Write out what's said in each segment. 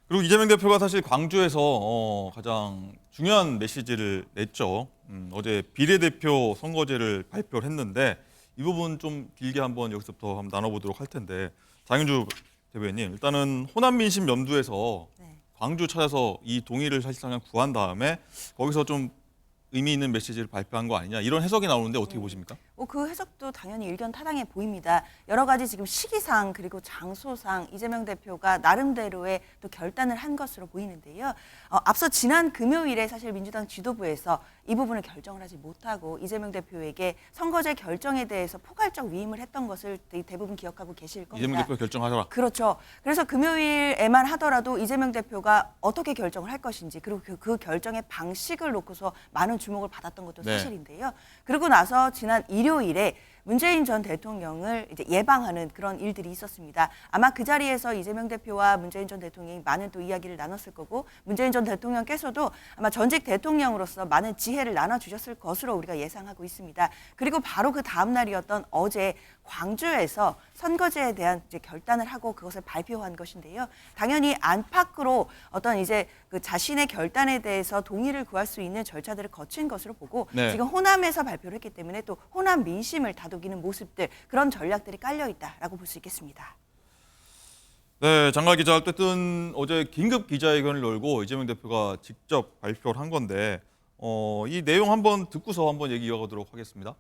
그리고 이재명 대표가 사실 광주에서 가장 중요한 메시지를 냈죠. 어제 비례대표 선거제를 발표를 했는데 이 부분 좀 길게 한번 여기서부터 한번 나눠보도록 할 텐데 장윤주 대변인 일단은 호남 민심 염두에서 광주 찾아서 이 동의를 사실상 구한 다음에 거기서 좀 의미 있는 메시지를 발표한 거 아니냐 이런 해석이 나오는데 어떻게 보십니까? 그 해석도 당연히 일견 타당해 보입니다. 여러 가지 지금 시기상 그리고 장소상 이재명 대표가 나름대로의 또 결단을 한 것으로 보이는데요. 앞서 지난 금요일에 사실 민주당 지도부에서 이 부분을 결정을 하지 못하고 이재명 대표에게 선거제 결정에 대해서 포괄적 위임을 했던 것을 대부분 기억하고 계실 겁니다. 이재명 대표 결정하라. 그렇죠. 그래서 금요일에만 하더라도 이재명 대표가 어떻게 결정을 할 것인지 그리고 그 결정의 방식을 놓고서 많은 주목을 받았던 것도 사실인데요. 그러고 나서 지난 일요일에 문재인 전 대통령을 이제 예방하는 그런 일들이 있었습니다. 아마 그 자리에서 이재명 대표와 문재인 전 대통령이 많은 또 이야기를 나눴을 거고 문재인 전 대통령께서도 아마 전직 대통령으로서 많은 지혜를 나눠주셨을 것으로 우리가 예상하고 있습니다. 그리고 바로 그 다음 날이었던 어제 광주에서 선거제에 대한 이제 결단을 하고 그것을 발표한 것인데요. 당연히 안팎으로 어떤 이제 그 자신의 결단에 대해서 동의를 구할 수 있는 절차들을 거친 것으로 보고 지금 호남에서 발표를 했기 때문에 또 호남 민심을 다독이는 모습들 그런 전략들이 깔려 있다라고 볼 수 있겠습니다. 네, 장관 기자 어쨌든 어제 긴급 기자회견을 열고 이재명 대표가 직접 발표를 한 건데 이 내용 한번 듣고서 한번 얘기 이어가도록 하겠습니다.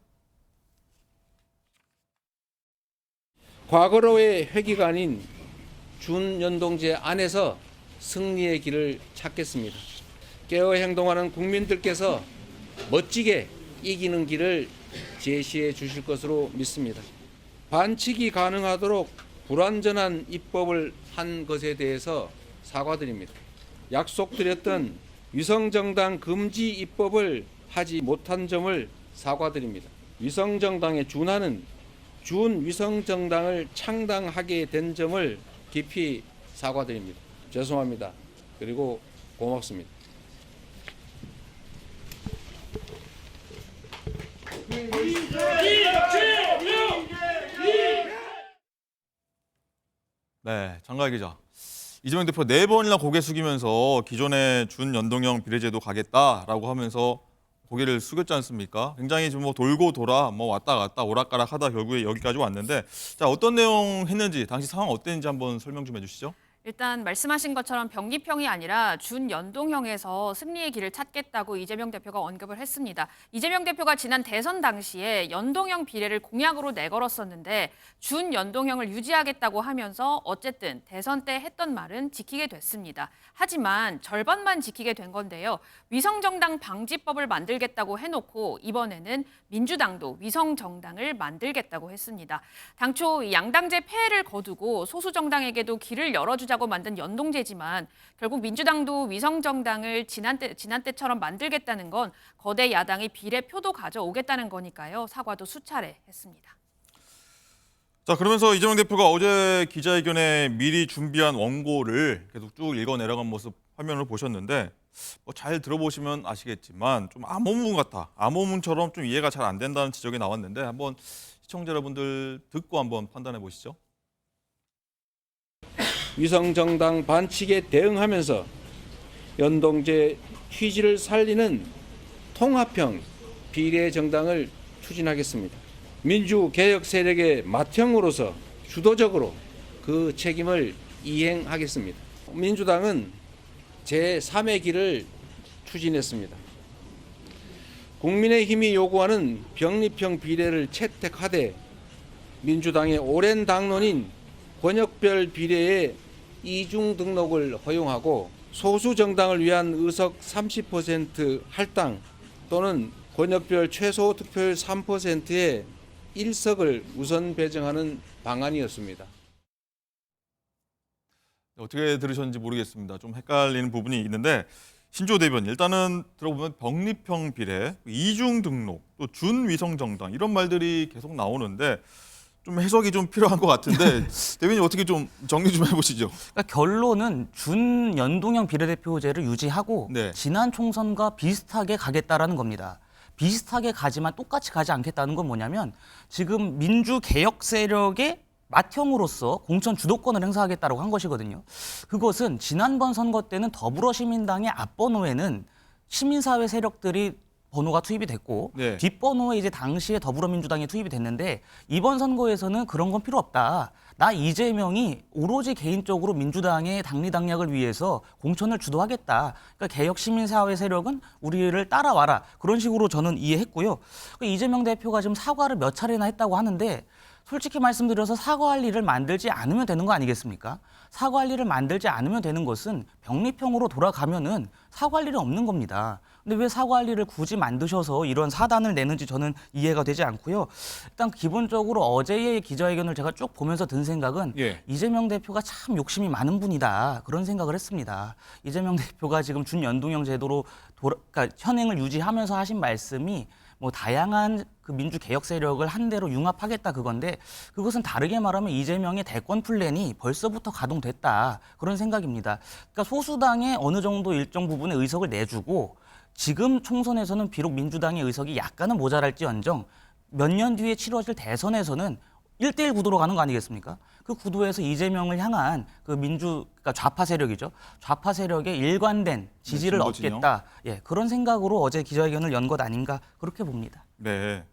과거로의 회기가 아닌 준연동제 안에서 승리의 길을 찾겠습니다. 깨어 행동하는 국민들께서 멋지게 이기는 길을 제시해 주실 것으로 믿습니다. 반칙이 가능하도록 불완전한 입법을 한 것에 대해서 사과드립니다. 약속드렸던 위성정당 금지 입법을 하지 못한 점을 사과드립니다. 위성정당에 준하는 준위성정당을 창당하게 된 점을 깊이 사과드립니다. 죄송합니다. 그리고 고맙습니다. 네, 장관 기자. 이재명 대표 4번이나 고개 숙이면서 기존의 준연동형 비례제도 가겠다라고 하면서 고개를 숙였지 않습니까? 굉장히 좀 돌고 돌아 왔다 갔다 오락가락 하다 결국에 여기까지 왔는데 자, 어떤 내용 했는지 당시 상황 어땠는지 한번 설명 좀 해주시죠. 일단 말씀하신 것처럼 병기평이 아니라 준연동형에서 승리의 길을 찾겠다고 이재명 대표가 언급을 했습니다. 이재명 대표가 지난 대선 당시에 연동형 비례를 공약으로 내걸었었는데 준연동형을 유지하겠다고 하면서 어쨌든 대선 때 했던 말은 지키게 됐습니다. 하지만 절반만 지키게 된 건데요. 위성정당 방지법을 만들겠다고 해놓고 이번에는 민주당도 위성정당을 만들겠다고 했습니다. 당초 양당제 폐해를 거두고 소수정당에게도 길을 열어주자고 만든 연동제지만 결국 민주당도 위성정당을 지난 때처럼 만들겠다는 건 거대 야당이 비례표도 가져오겠다는 거니까요. 사과도 수차례 했습니다. 자, 그러면서 이재명 대표가 어제 기자회견에 미리 준비한 원고를 계속 쭉 읽어내려간 모습 화면을 보셨는데 잘 들어보시면 아시겠지만 좀 암호문 같아. 암호문처럼 좀 이해가 잘 안 된다는 지적이 나왔는데 한번 시청자 여러분들 듣고 한번 판단해 보시죠. 위성정당 반칙에 대응하면서 연동제 취지를 살리는 통합형 비례정당을 추진하겠습니다. 민주개혁 세력의 맏형으로서 주도적으로 그 책임을 이행하겠습니다. 민주당은 제3의 길을 추진했습니다. 국민의힘이 요구하는 병립형 비례를 채택하되 민주당의 오랜 당론인 권역별 비례의 이중 등록을 허용하고 소수 정당을 위한 의석 30% 할당 또는 권역별 최소 득표율 3%의 1석을 우선 배정하는 방안이었습니다. 어떻게 들으셨는지 모르겠습니다. 좀 헷갈리는 부분이 있는데 신조 대변인 일단은 들어보면 병립형 비례, 이중 등록, 또 준위성정당 이런 말들이 계속 나오는데 좀 해석이 좀 필요한 것 같은데 대변인 어떻게 좀 정리 좀 해보시죠. 그러니까 결론은 준연동형 비례대표제를 유지하고 네. 지난 총선과 비슷하게 가겠다라는 겁니다. 비슷하게 가지만 똑같이 가지 않겠다는 건 뭐냐면 지금 민주개혁 세력의 맏형으로서 공천 주도권을 행사하겠다고 한 것이거든요. 그것은 지난번 선거 때는 더불어시민당의 앞번호에는 시민사회 세력들이 번호가 투입이 됐고 네. 뒷번호에 이제 당시에 더불어민주당이 투입이 됐는데 이번 선거에서는 그런 건 필요 없다. 나 이재명이 오로지 개인적으로 민주당의 당리당략을 위해서 공천을 주도하겠다. 그러니까 개혁 시민사회 세력은 우리를 따라와라. 그런 식으로 저는 이해했고요. 이재명 대표가 지금 사과를 몇 차례나 했다고 하는데 솔직히 말씀드려서 사과할 일을 만들지 않으면 되는 거 아니겠습니까? 사과할 일을 만들지 않으면 되는 것은 병립형으로 돌아가면은 사과할 일이 없는 겁니다. 근데 왜 사과할 일을 굳이 만드셔서 이런 사단을 내는지 저는 이해가 되지 않고요. 일단 기본적으로 어제의 기자회견을 제가 쭉 보면서 든 생각은 예. 이재명 대표가 참 욕심이 많은 분이다. 그런 생각을 했습니다. 이재명 대표가 지금 준연동형 제도로 그러니까 현행을 유지하면서 하신 말씀이 뭐 다양한 그 민주 개혁 세력을 한 대로 융합하겠다 그건데 그것은 다르게 말하면 이재명의 대권 플랜이 벌써부터 가동됐다 그런 생각입니다. 그러니까 소수당의 어느 정도 일정 부분의 의석을 내주고 지금 총선에서는 비록 민주당의 의석이 약간은 모자랄지언정 몇 년 뒤에 치러질 대선에서는 1대1 구도로 가는 거 아니겠습니까? 그 구도에서 이재명을 향한 그 그러니까 좌파 세력이죠. 좌파 세력의 일관된 지지를 진보 진영. 얻겠다. 예, 그런 생각으로 어제 기자회견을 연 것 아닌가 그렇게 봅니다. 네.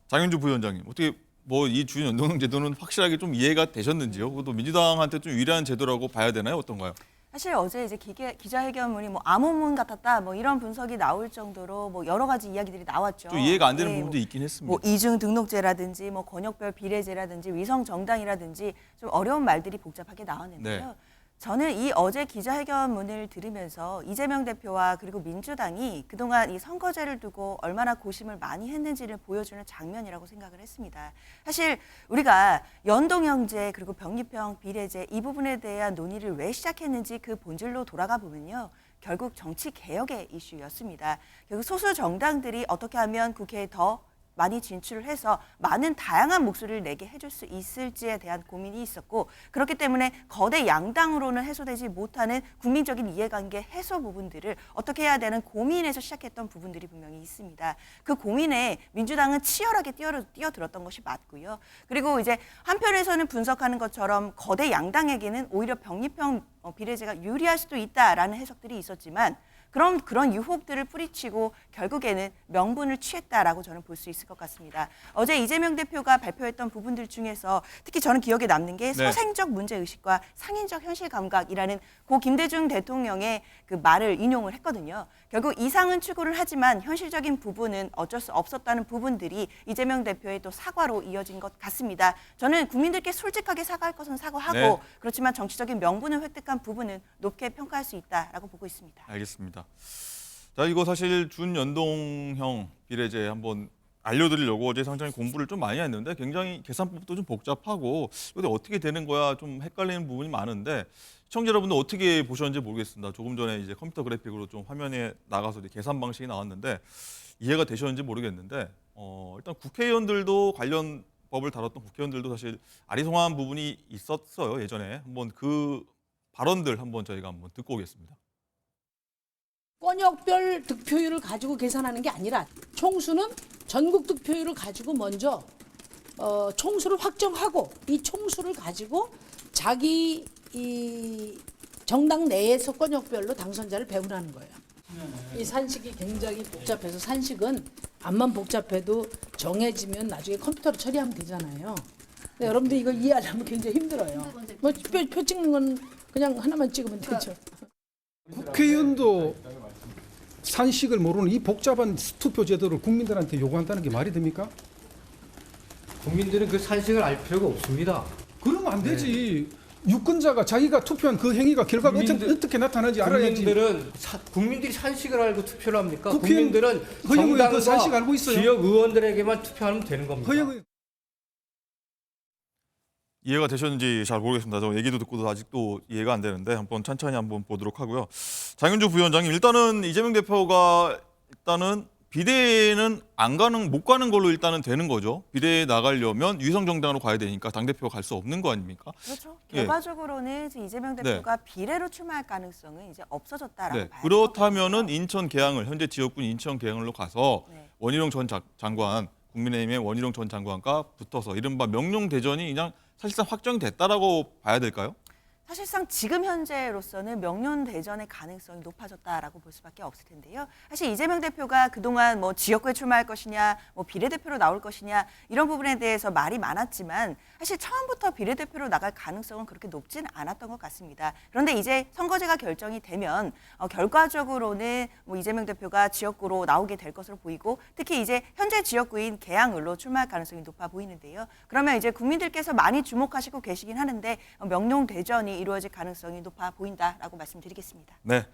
장윤주 부위원장님, 어떻게 뭐 이 준연동형 제도는 확실하게 좀 이해가 되셨는지요? 그것도 민주당한테 좀 유리한 제도라고 봐야 되나요? 어떤가요? 사실 어제 이제 기자회견문이 뭐 암호문 같았다 뭐 이런 분석이 나올 정도로 뭐 여러 가지 이야기들이 나왔죠. 좀 이해가 안 되는 네, 부분도 있긴 했습니다. 뭐 이중 등록제라든지 뭐 권역별 비례제라든지 위성 정당이라든지 좀 어려운 말들이 복잡하게 나왔는데요. 네. 저는 이 어제 기자회견문을 들으면서 이재명 대표와 그리고 민주당이 그동안 이 선거제를 두고 얼마나 고심을 많이 했는지를 보여주는 장면이라고 생각을 했습니다. 사실 우리가 연동형제 그리고 병립형 비례제 이 부분에 대한 논의를 왜 시작했는지 그 본질로 돌아가 보면요. 결국 정치 개혁의 이슈였습니다. 결국 소수 정당들이 어떻게 하면 국회에 더 많이 진출을 해서 많은 다양한 목소리를 내게 해줄 수 있을지에 대한 고민이 있었고 그렇기 때문에 거대 양당으로는 해소되지 못하는 국민적인 이해관계 해소 부분들을 어떻게 해야 되는 고민에서 시작했던 부분들이 분명히 있습니다. 그 고민에 민주당은 치열하게 뛰어들었던 것이 맞고요. 그리고 이제 한편에서는 분석하는 것처럼 거대 양당에게는 오히려 병립형 비례제가 유리할 수도 있다라는 해석들이 있었지만 그런 유혹들을 뿌리치고 결국에는 명분을 취했다라고 저는 볼 수 있을 것 같습니다. 어제 이재명 대표가 발표했던 부분들 중에서 특히 저는 기억에 남는 게 네. 소생적 문제의식과 상인적 현실 감각이라는 고 김대중 대통령의 그 말을 인용을 했거든요. 결국 이상은 추구를 하지만 현실적인 부분은 어쩔 수 없었다는 부분들이 이재명 대표의 또 사과로 이어진 것 같습니다. 저는 국민들께 솔직하게 사과할 것은 사과하고 네. 그렇지만 정치적인 명분을 획득한 부분은 높게 평가할 수 있다라고 보고 있습니다. 알겠습니다. 자, 이거 사실 준연동형 비례제 한번 알려드리려고 어제 상당히 공부를 좀 많이 했는데 굉장히 계산법도 좀 복잡하고 근데 어떻게 되는 거야 좀 헷갈리는 부분이 많은데 시청자 여러분들 어떻게 보셨는지 모르겠습니다. 조금 전에 이제 컴퓨터 그래픽으로 좀 화면에 나가서 이제 계산 방식이 나왔는데 이해가 되셨는지 모르겠는데 일단 국회의원들도 관련 법을 다뤘던 국회의원들도 사실 아리송한 부분이 있었어요. 예전에 한번 그 발언들 한번 저희가 한번 듣고 오겠습니다. 권역별 득표율을 가지고 계산하는 게 아니라 총수는 전국 득표율을 가지고 먼저 총수를 확정하고 이 총수를 가지고 자기 이 정당 내에서 권역별로 당선자를 배분하는 거예요. 이 산식이 굉장히 복잡해서 산식은 암만 복잡해도 정해지면 나중에 컴퓨터로 처리하면 되잖아요. 근데 여러분들 이거 이해하려면 굉장히 힘들어요. 뭐 표 찍는 건 그냥 하나만 찍으면 되죠. 국회의원도 산식을 모르는 이 복잡한 투표 제도를 국민들한테 요구한다는 게 말이 됩니까? 국민들은 그 산식을 알 필요가 없습니다. 그러면 안 되지. 유권자가 자기가 투표한 그 행위가 결과가 어떻게 나타나는지 알아야지. 국민들이 산식을 알고 투표를 합니까? 국회의원, 국민들은 허영 의원 그 정당과 산식 알고 있어요? 지역 의원들에게만 투표하면 되는 겁니다. 허영 의원. 이해가 되셨는지 잘 모르겠습니다. 저 얘기도 듣고도 아직도 이해가 안 되는데 한번 천천히 한번 보도록 하고요. 장윤주 부위원장님, 일단은 이재명 대표가 일단은 비대에는 못 가는 걸로 일단은 되는 거죠. 비대에 나가려면 위성 정당으로 가야 되니까 당 대표가 갈 수 없는 거 아닙니까? 그렇죠. 예. 결과적으로는 이제 이재명 대표가 비례로 출마할 가능성은 이제 없어졌다라고 네. 봐요. 그렇다면은 인천 계양을 현재 지역군 인천 계양을로 가서 네. 원희룡 전 장관 국민의힘의 원희룡 전 장관과 붙어서 이른바 명룡 대전이 그냥 사실상 확정이 됐다라고 봐야 될까요? 사실상 지금 현재로서는 명륜대전의 가능성이 높아졌다라고 볼 수밖에 없을 텐데요. 사실 이재명 대표가 그동안 뭐 지역구에 출마할 것이냐, 뭐 비례대표로 나올 것이냐 이런 부분에 대해서 말이 많았지만 사실 처음부터 비례대표로 나갈 가능성은 그렇게 높진 않았던 것 같습니다. 그런데 이제 선거제가 결정이 되면 결과적으로는 뭐 이재명 대표가 지역구로 나오게 될 것으로 보이고 특히 이제 현재 지역구인 계양을로 출마할 가능성이 높아 보이는데요. 그러면 이제 국민들께서 많이 주목하시고 계시긴 하는데 명륜대전이 이루어질 가능성이 높아 보인다라고 말씀드리겠습니다. 네.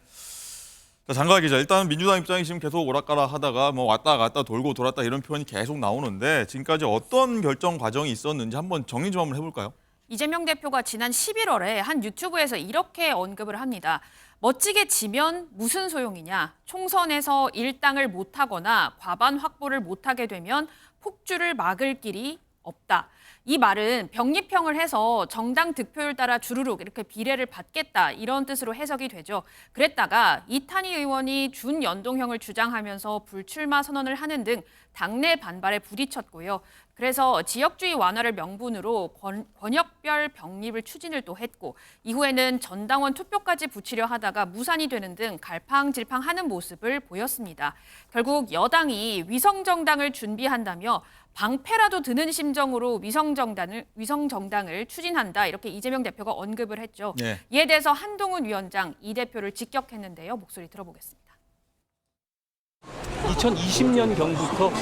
자, 장가하 기자, 일단 민주당 입장이 지금 계속 오락가락 하다가 뭐 왔다 갔다 돌고 돌았다 이런 표현이 계속 나오는데 지금까지 어떤 결정 과정이 있었는지 한번 정리 좀 한번 해볼까요? 이재명 대표가 지난 11월에 한 유튜브에서 이렇게 언급을 합니다. 멋지게 지면 무슨 소용이냐. 총선에서 일당을 못하거나 과반 확보를 못하게 되면 폭주를 막을 길이 없다. 이 말은 병립형을 해서 정당 득표율 따라 주르륵 이렇게 비례를 받겠다 이런 뜻으로 해석이 되죠. 그랬다가 이탄희 의원이 준연동형을 주장하면서 불출마 선언을 하는 등 당내 반발에 부딪혔고요. 그래서 지역주의 완화를 명분으로 권역별 병립을 추진을 또 했고 이후에는 전당원 투표까지 붙이려 하다가 무산이 되는 등 갈팡질팡하는 모습을 보였습니다. 결국 여당이 위성정당을 준비한다며 방패라도 드는 심정으로 위성정당을 추진한다 이렇게 이재명 대표가 언급을 했죠. 네. 이에 대해서 한동훈 위원장 이 대표를 직격했는데요. 목소리 들어보겠습니다. 2020년경부터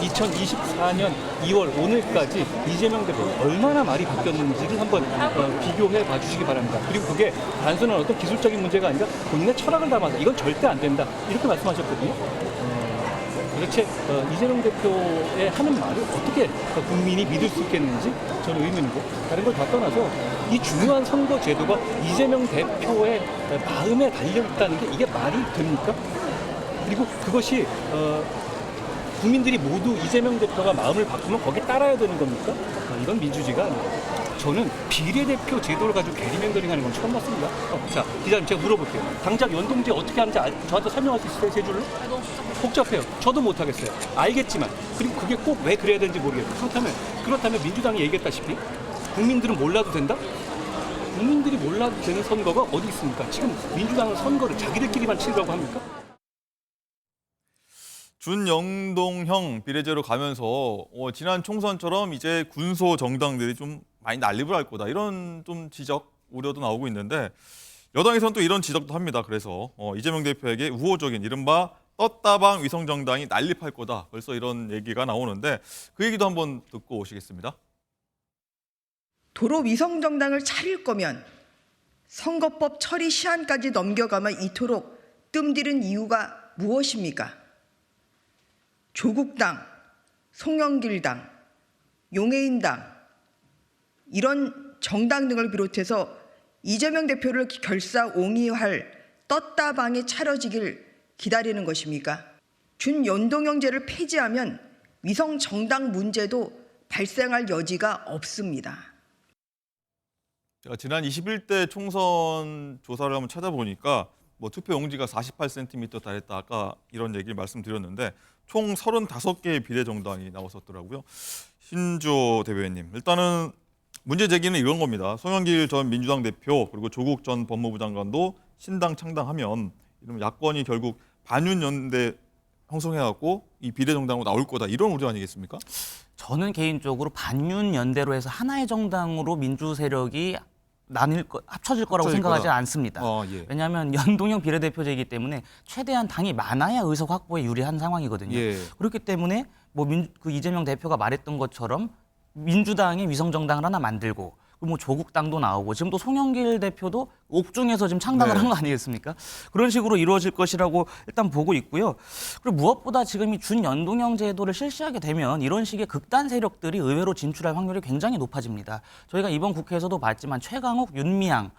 2024년 2월 오늘까지 이재명 대표가 얼마나 말이 바뀌었는지를 한번 비교해 봐주시기 바랍니다. 그리고 그게 단순한 어떤 기술적인 문제가 아니라 본인의 철학을 담아서 이건 절대 안 된다 이렇게 말씀하셨거든요. 도대체 이재명 대표의 하는 말을 어떻게 국민이 믿을 수 있겠는지 저는 의문이고 다른 걸 다 떠나서 이 중요한 선거 제도가 이재명 대표의 마음에 달려있다는 게 이게 말이 됩니까? 그리고 그것이 국민들이 모두 이재명 대표가 마음을 바꾸면 거기에 따라야 되는 겁니까? 이건 민주주의가 아니에요. 저는 비례대표 제도를 가지고 게리맨더링하는 건 처음 봤습니다. 자, 기자님 제가 물어볼게요. 당장 연동제 어떻게 하는지 저한테 설명할 수 있어요? 세 줄로? 복잡해요. 저도 못하겠어요. 알겠지만 그리고 그게 꼭 왜 그래야 되는지 모르겠어요. 그렇다면 민주당이 얘기했다시피 국민들은 몰라도 된다? 국민들이 몰라도 되는 선거가 어디 있습니까? 지금 민주당은 선거를 자기들끼리만 치르라고 합니까? 준연동형 비례제로 가면서 지난 총선처럼 이제 군소 정당들이 좀 많이 난립을 할 거다 이런 좀 지적 우려도 나오고 있는데 여당에서는 또 이런 지적도 합니다. 그래서 이재명 대표에게 우호적인 이른바 떴다방 위성정당이 난립할 거다 벌써 이런 얘기가 나오는데 그 얘기도 한번 듣고 오시겠습니다. 도로 위성정당을 차릴 거면 선거법 처리 시한까지 넘겨가며 이토록 뜸들인 이유가 무엇입니까? 조국당, 송영길당, 용해인당 이런 정당 등을 비롯해서 이재명 대표를 결사옹위할 떴다방이 차려지길 기다리는 것입니까? 준연동형제를 폐지하면 위성정당 문제도 발생할 여지가 없습니다. 제가 지난 21대 총선 조사를 한번 찾아보니까 뭐 투표 용지가 48cm 달했다 아까 이런 얘기를 말씀드렸는데 총 35개의 비례정당이 나왔었더라고요. 신주호 대변인님, 일단은 문제 제기는 이런 겁니다. 송영길 전 민주당 대표 그리고 조국 전 법무부 장관도 신당 창당하면 이러면 야권이 결국 반윤연대 형성해갖고 이 비례정당으로 나올 거다 이런 우려 아니겠습니까? 저는 개인적으로 반윤연대로 해서 하나의 정당으로 민주 세력이 합쳐질 거라고 생각하지 않습니다. 예. 왜냐하면 연동형 비례대표제이기 때문에 최대한 당이 많아야 의석 확보에 유리한 상황이거든요. 예. 그렇기 때문에 그 이재명 대표가 말했던 것처럼 민주당이 위성정당을 하나 만들고 그리고 뭐 조국당도 나오고 지금 또 송영길 대표도 옥중에서 지금 창당을 한 거 아니겠습니까? 그런 식으로 이루어질 것이라고 일단 보고 있고요. 그리고 무엇보다 지금 이 준연동형 제도를 실시하게 되면 이런 식의 극단 세력들이 의회로 진출할 확률이 굉장히 높아집니다. 저희가 이번 국회에서도 봤지만 최강욱, 윤미향,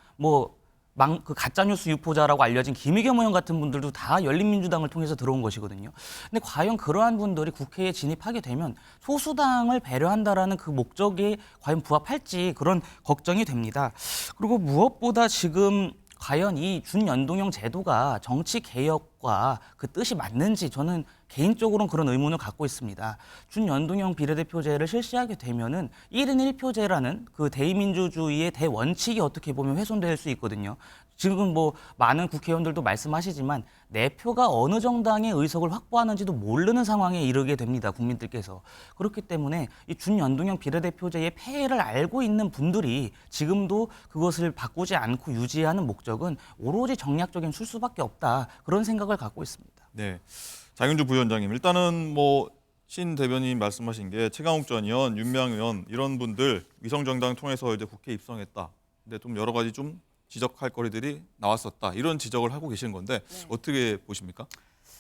그 가짜뉴스 유포자라고 알려진 김의겸 의원 같은 분들도 다 열린민주당을 통해서 들어온 것이거든요. 근데 과연 그러한 분들이 국회에 진입하게 되면 소수당을 배려한다라는 그 목적에 과연 부합할지 그런 걱정이 됩니다. 그리고 무엇보다 지금 과연 이 준연동형 제도가 정치 개혁과 그 뜻이 맞는지 저는 개인적으로는 그런 의문을 갖고 있습니다. 준연동형 비례대표제를 실시하게 되면은 1인 1표제라는 그 대의민주주의의 대원칙이 어떻게 보면 훼손될 수 있거든요. 지금 뭐 많은 국회의원들도 말씀하시지만 내 표가 어느 정당의 의석을 확보하는지도 모르는 상황에 이르게 됩니다. 국민들께서. 그렇기 때문에 이 준연동형 비례대표제의 폐해를 알고 있는 분들이 지금도 그것을 바꾸지 않고 유지하는 목적은 오로지 정략적인 술수밖에 없다. 그런 생각을 갖고 있습니다. 네, 장윤주 부위원장님, 일단은 뭐 신 대변인 말씀하신 게 최강욱 전 의원, 윤미향 의원 이런 분들 위성정당 통해서 이제 국회에 입성했다. 근데 좀 여러 가지 좀 지적할 거리들이 나왔었다. 이런 지적을 하고 계시는 건데 어떻게 보십니까?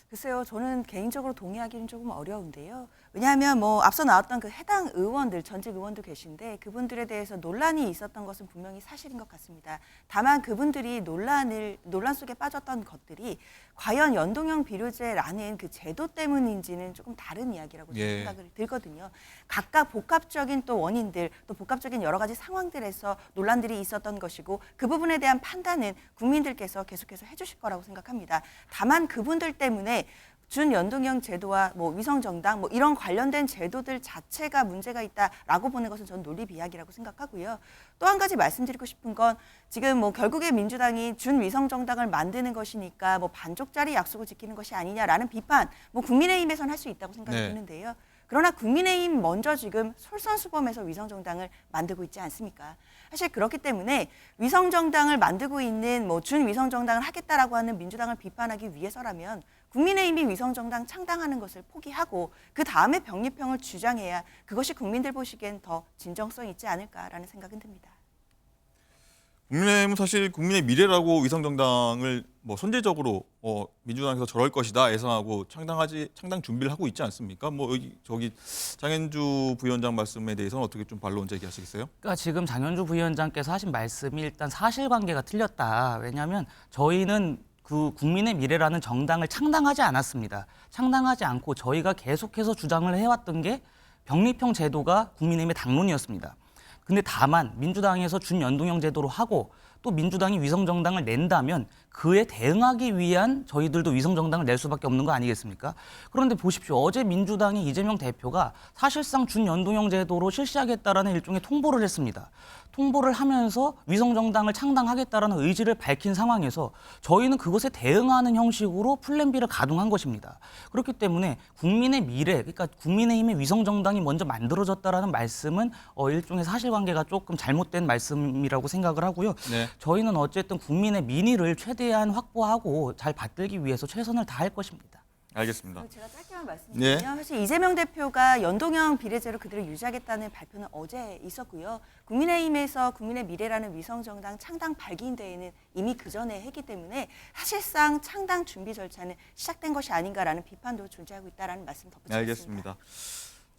글쎄요, 저는 개인적으로 동의하기는 조금 어려운데요. 왜냐하면 뭐 앞서 나왔던 그 해당 의원들, 전직 의원도 계신데 그분들에 대해서 논란이 있었던 것은 분명히 사실인 것 같습니다. 다만 그분들이 논란 속에 빠졌던 것들이 과연 연동형 비례제라는 그 제도 때문인지는 조금 다른 이야기라고 저는 생각을 들거든요. 각각 복합적인 또 원인들, 또 복합적인 여러 가지 상황들에서 논란들이 있었던 것이고 그 부분에 대한 판단은 국민들께서 계속해서 해주실 거라고 생각합니다. 다만 그분들 때문에 준연동형 제도와 뭐 위성정당 뭐 이런 관련된 제도들 자체가 문제가 있다라고 보는 것은 저는 논리 비약이라고 생각하고요. 또 한 가지 말씀드리고 싶은 건 지금 뭐 결국에 민주당이 준위성정당을 만드는 것이니까 뭐 반쪽짜리 약속을 지키는 것이 아니냐라는 비판 뭐 국민의힘에서는 할 수 있다고 생각이 드는데요. 그러나 국민의힘 먼저 지금 솔선수범해서 위성정당을 만들고 있지 않습니까? 사실 그렇기 때문에 위성정당을 만들고 있는 뭐 준위성정당을 하겠다라고 하는 민주당을 비판하기 위해서라면 국민의힘이 위성정당 창당하는 것을 포기하고 그 다음에 병립형을 주장해야 그것이 국민들 보시기엔 더 진정성 있지 않을까라는 생각은 듭니다. 국민의힘은 사실 국민의 미래라고 위성정당을 뭐 선제적으로 민주당에서 저럴 것이다 예상하고 창당 준비를 하고 있지 않습니까? 뭐 저기 장현주 부위원장 말씀에 대해서는 어떻게 좀 반론 제기하시겠어요? 그러니까 지금 장현주 부위원장께서 하신 말씀이 일단 사실관계가 틀렸다. 왜냐하면 저희는 그 국민의 미래라는 정당을 창당하지 않았습니다. 창당하지 않고 저희가 계속해서 주장을 해왔던 게 병립형 제도가 국민의힘의 당론이었습니다. 근데 다만 민주당에서 준연동형 제도로 하고 또 민주당이 위성정당을 낸다면 그에 대응하기 위한 저희들도 위성정당을 낼 수밖에 없는 거 아니겠습니까? 그런데 보십시오. 어제 민주당이 이재명 대표가 사실상 준연동형 제도로 실시하겠다라는 일종의 통보를 했습니다. 통보를 하면서 위성정당을 창당하겠다라는 의지를 밝힌 상황에서 저희는 그것에 대응하는 형식으로 플랜 B를 가동한 것입니다. 그렇기 때문에 국민의 미래, 그러니까 국민의힘의 위성정당이 먼저 만들어졌다라는 말씀은 일종의 사실관계가 조금 잘못된 말씀이라고 생각을 하고요. 네. 저희는 어쨌든 국민의 민의를 최대한 확보하고 잘 받들기 위해서 최선을 다할 것입니다. 알겠습니다. 제가 짧게만 말씀드리면 사실 이재명 대표가 연동형 비례제로 그대로 유지하겠다는 발표는 어제 있었고요. 국민의힘에서 국민의 미래라는 위성정당 창당 발기인대회는 이미 그 전에 했기 때문에 사실상 창당 준비 절차는 시작된 것이 아닌가라는 비판도 존재하고 있다는 말씀 덧붙이겠습니다. 알겠습니다.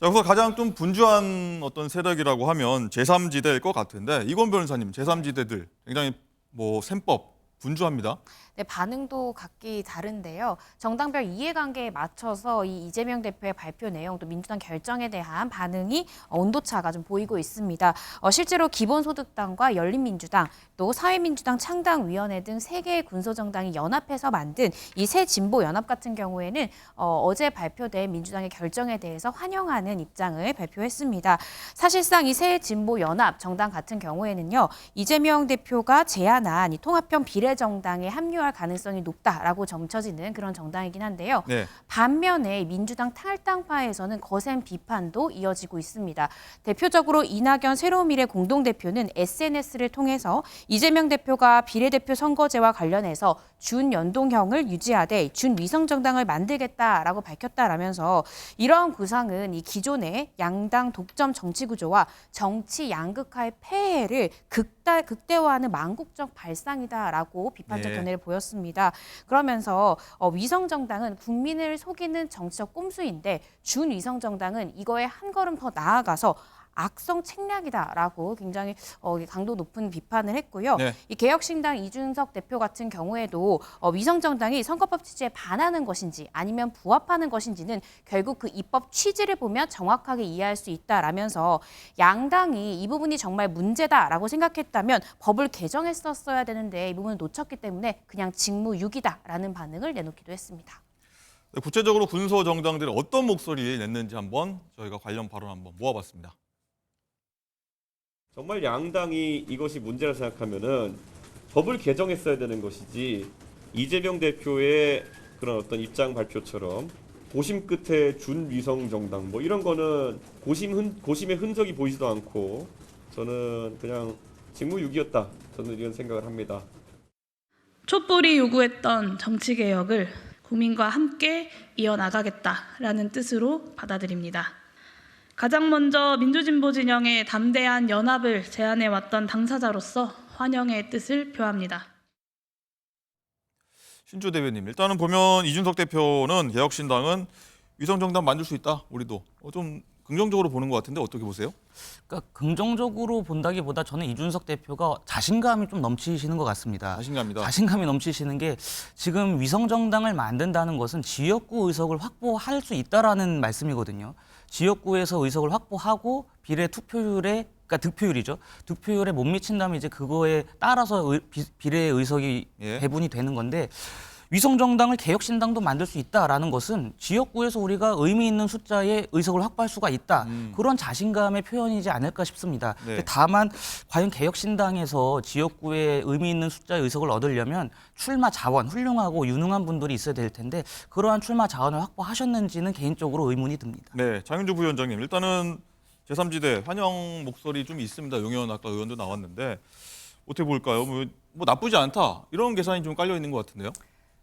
자, 우선 가장 좀 분주한 어떤 세력이라고 하면 제3지대일 것 같은데 이건 변호사님, 제3지대들 굉장히 뭐 셈법 분주합니다. 네, 반응도 각기 다른데요. 정당별 이해관계에 맞춰서 이 이재명 대표의 발표 내용 또 민주당 결정에 대한 반응이 온도차가 좀 보이고 있습니다. 실제로 기본소득당과 열린민주당 또 사회민주당 창당위원회 등 3개의 군소정당이 연합해서 만든 이 새 진보연합 같은 경우에는 어제 발표된 민주당의 결정에 대해서 환영하는 입장을 발표했습니다. 사실상 이 새 진보연합 정당 같은 경우에는요. 이재명 대표가 제안한 이 통합형 비례정당에 합류할 가능성이 높다라고 점쳐지는 그런 정당이긴 한데요. 네. 반면에 민주당 탈당파에서는 거센 비판도 이어지고 있습니다. 대표적으로 이낙연 새로운미래 공동대표는 SNS를 통해서 이재명 대표가 비례대표 선거제와 관련해서 준연동형을 유지하되 준위성정당을 만들겠다라고 밝혔다라면서 이러한 구상은 이 기존의 양당 독점 정치구조와 정치 양극화의 폐해를 극대화하는 망국적 발상이다라고 비판적 견해를 보였습니다. 그러면서 위성정당은 국민을 속이는 정치적 꼼수인데 준위성정당은 이거에 한 걸음 더 나아가서 악성 책략이다라고 굉장히 강도 높은 비판을 했고요. 네. 이 개혁신당 이준석 대표 같은 경우에도 위성정당이 선거법 취지에 반하는 것인지 아니면 부합하는 것인지는 결국 그 입법 취지를 보면 정확하게 이해할 수 있다라면서 양당이 이 부분이 정말 문제다라고 생각했다면 법을 개정했었어야 되는데 이 부분을 놓쳤기 때문에 그냥 직무유기다라는 반응을 내놓기도 했습니다. 네, 구체적으로 군소 정당들이 어떤 목소리를 냈는지 한번 저희가 관련 발언 한번 모아봤습니다. 정말 양당이 이것이 문제라 생각하면은 법을 개정했어야 되는 것이지 이재명 대표의 그런 어떤 입장 발표처럼 고심 끝에 준위성 정당 뭐 이런 거는 고심의 흔적이 보이지도 않고 저는 그냥 직무유기였다. 저는 이런 생각을 합니다. 촛불이 요구했던 정치개혁을 국민과 함께 이어나가겠다라는 뜻으로 받아들입니다. 가장 먼저 민주진보 진영의 담대한 연합을 제안해왔던 당사자로서 환영의 뜻을 표합니다. 신주 대변인, 일단은 보면 이준석 대표는 개혁신당은 위성정당 만들 수 있다. 우리도 좀 긍정적으로 보는 것 같은데 어떻게 보세요? 그러니까 긍정적으로 본다기보다 저는 이준석 대표가 자신감이 좀 넘치시는 것 같습니다. 자신감이다. 자신감이 넘치시는 게 지금 위성정당을 만든다는 것은 지역구 의석을 확보할 수 있다라는 말씀이거든요. 지역구에서 의석을 확보하고 비례 투표율에 그러니까 득표율이죠. 득표율에 못 미친다면 이제 그거에 따라서 비례 의석이 배분이 되는 건데 위성정당을 개혁신당도 만들 수 있다라는 것은 지역구에서 우리가 의미 있는 숫자의 의석을 확보할 수가 있다. 그런 자신감의 표현이지 않을까 싶습니다. 네. 다만 과연 개혁신당에서 지역구에 의미 있는 숫자의 의석을 얻으려면 출마 자원, 훌륭하고 유능한 분들이 있어야 될 텐데 그러한 출마 자원을 확보하셨는지는 개인적으로 의문이 듭니다. 네, 장윤주 부위원장님, 일단은 제3지대 환영 목소리 좀 있습니다. 용혜원 아까 의원도 나왔는데 어떻게 볼까요? 뭐 나쁘지 않다 이런 계산이 좀 깔려 있는 것 같은데요.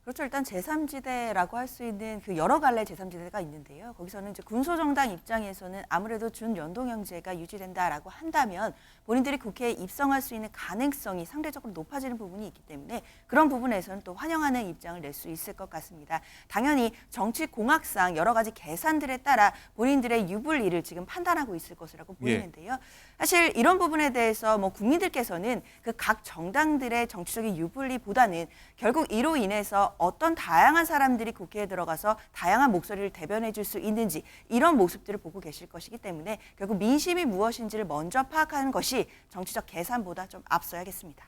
그렇죠. 일단 제3지대라고 할 수 있는 그 여러 갈래 제3지대가 있는데요. 거기서는 이제 군소정당 입장에서는 아무래도 준연동형제가 유지된다라고 한다면 본인들이 국회에 입성할 수 있는 가능성이 상대적으로 높아지는 부분이 있기 때문에 그런 부분에서는 또 환영하는 입장을 낼 수 있을 것 같습니다. 당연히 정치공학상 여러 가지 계산들에 따라 본인들의 유불리를 지금 판단하고 있을 것이라고 보이는데요. 사실 이런 부분에 대해서 뭐 국민들께서는 그 각 정당들의 정치적인 유불리보다는 결국 이로 인해서 어떤 다양한 사람들이 국회에 들어가서 다양한 목소리를 대변해 줄 수 있는지 이런 모습들을 보고 계실 것이기 때문에 결국 민심이 무엇인지를 먼저 파악하는 것이 정치적 계산보다 좀 앞서야겠습니다.